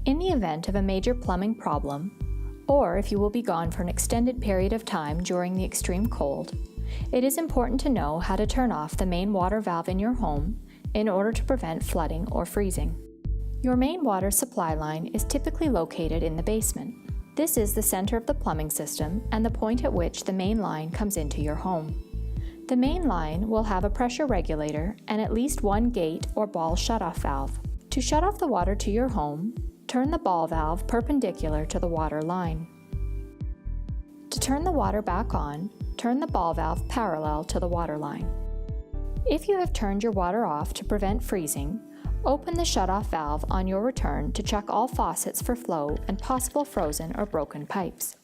In the event of a major plumbing problem, or if you will be gone for an extended period of time during the extreme cold, it is important to know how to turn off the main water valve in your home in order to prevent flooding or freezing. Your main water supply line is typically located in the basement. This is the center of the plumbing system and the point at which the main line comes into your home. The main line will have a pressure regulator and at least one gate or ball shutoff valve. To shut off the water to your home, turn the ball valve perpendicular to the water line. To turn the water back on, turn the ball valve parallel to the water line. If you have turned your water off to prevent freezing, open the shutoff valve on your return to check all faucets for flow and possible frozen or broken pipes.